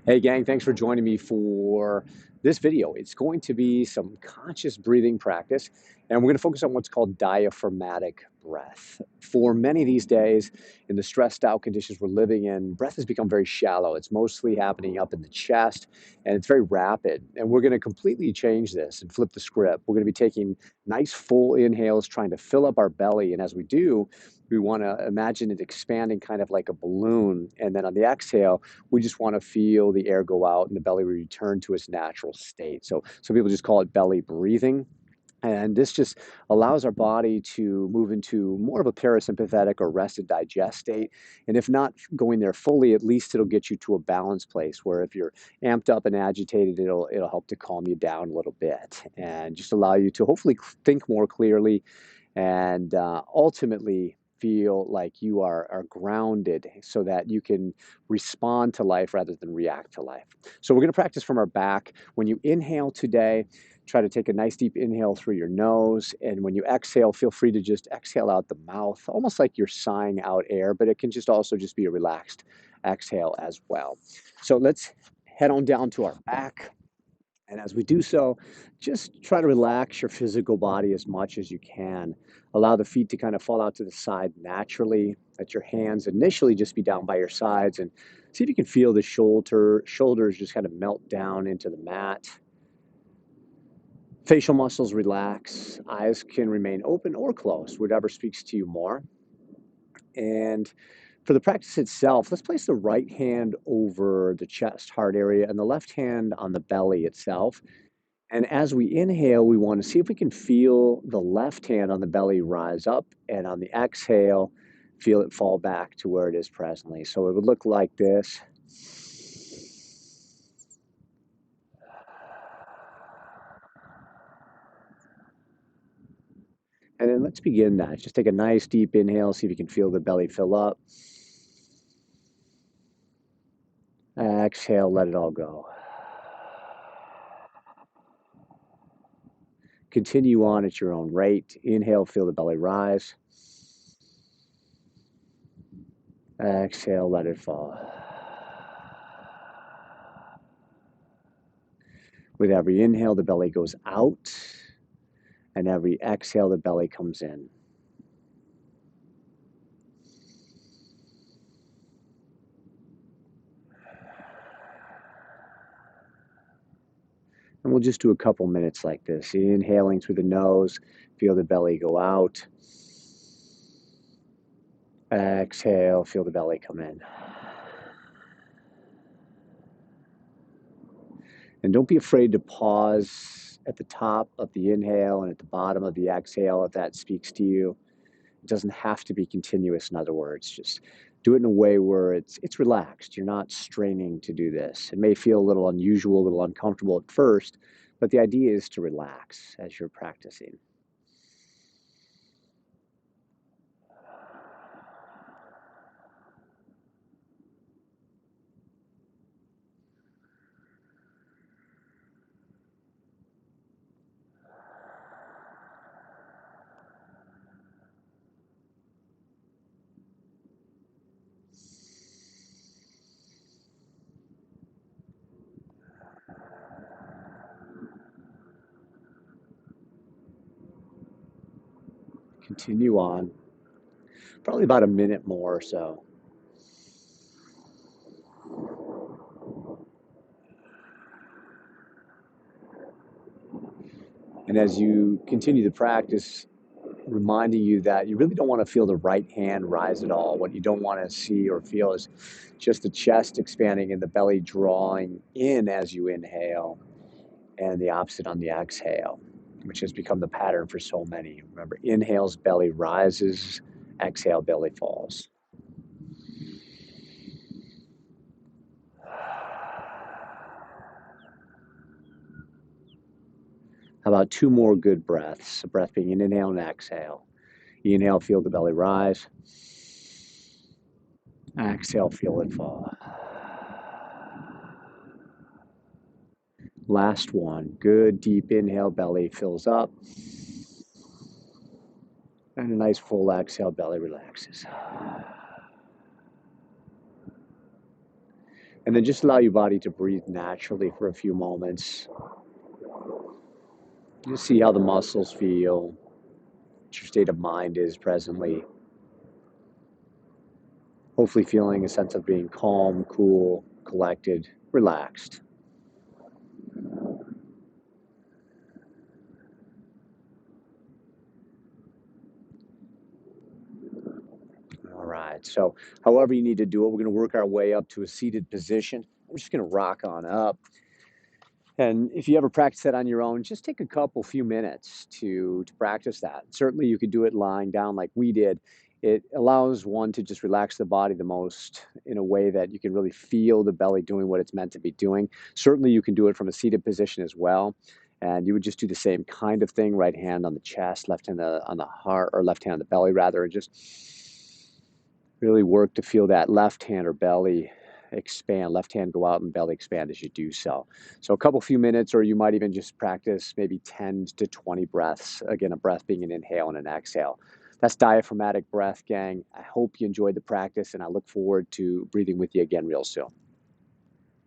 Hey gang, thanks for joining me for this video. It's going to be some conscious breathing practice, and we're going to focus on what's called diaphragmatic breath. For many these days, in the stressed out conditions we're living in, breath has become very shallow. It's mostly happening up in the chest, and it's very rapid. And we're going to completely change this and flip the script. We're going to be taking nice full inhales, trying to fill up our belly. And as we do, we want to imagine it expanding kind of like a balloon. And then on the exhale, we just want to feel the air go out and the belly return to its natural state. So some people just call it belly breathing. And this just allows our body to move into more of a parasympathetic or rest and digest state. And if not going there fully, at least it'll get you to a balanced place where if you're amped up and agitated, it'll help to calm you down a little bit and just allow you to hopefully think more clearly and ultimately feel like you are grounded so that you can respond to life rather than react to life. So we're going to practice from our back. When you inhale today, try to take a nice deep inhale through your nose. And when you exhale, feel free to just exhale out the mouth, almost like you're sighing out air, but it can just also just be a relaxed exhale as well. So let's head on down to our back. And as we do so, just try to relax your physical body as much as you can. Allow the feet to kind of fall out to the side naturally. Let your hands initially just be down by your sides and see if you can feel the shoulders just kind of melt down into the mat. Facial muscles relax. Eyes can remain open or closed, whatever speaks to you more. And for the practice itself, let's place the right hand over the chest, heart area, and the left hand on the belly itself. And as we inhale, we want to see if we can feel the left hand on the belly rise up, and on the exhale, feel it fall back to where it is presently. So it would look like this. And then let's begin that. Just take a nice deep inhale, see if you can feel the belly fill up. Exhale, let it all go. Continue on at your own rate. Inhale, feel the belly rise. Exhale, let it fall. With every inhale, the belly goes out, and every exhale, the belly comes in. And we'll just do a couple minutes like this. Inhaling through the nose, feel the belly go out. Exhale, feel the belly come in. And don't be afraid to pause at the top of the inhale and at the bottom of the exhale if that speaks to you. It doesn't have to be continuous, in other words. Just do it in a way where it's relaxed. You're not straining to do this. It may feel a little unusual, a little uncomfortable at first, but the idea is to relax as you're practicing. Continue on. Probably about a minute more or so. And as you continue to practice, reminding you that you really don't want to feel the right hand rise at all. What you don't want to see or feel is just the chest expanding and the belly drawing in as you inhale, and the opposite on the exhale, which has become the pattern for so many. Remember, inhales, belly rises, exhale, belly falls. How about two more good breaths? A breath being an inhale and exhale. Inhale, feel the belly rise. Exhale, feel it fall. Last one. Good deep inhale, belly fills up. And a nice full exhale, belly relaxes. And then just allow your body to breathe naturally for a few moments. Just see how the muscles feel, what your state of mind is presently. Hopefully feeling a sense of being calm, cool, collected, relaxed. All right, so however you need to do it, we're going to work our way up to a seated position. I'm just going to rock on up. And if you ever practice that on your own, just take a few minutes to practice that. Certainly, you could do it lying down like we did. It allows one to just relax the body the most in a way that you can really feel the belly doing what it's meant to be doing. Certainly, you can do it from a seated position as well. And you would just do the same kind of thing, right hand on the chest, left hand on the heart, or left hand on the belly, rather, and just really work to feel that left hand or belly expand, left hand go out and belly expand as you do so. So few minutes, or you might even just practice maybe 10 to 20 breaths. Again, a breath being an inhale and an exhale. That's diaphragmatic breath, gang. I hope you enjoyed the practice, and I look forward to breathing with you again real soon.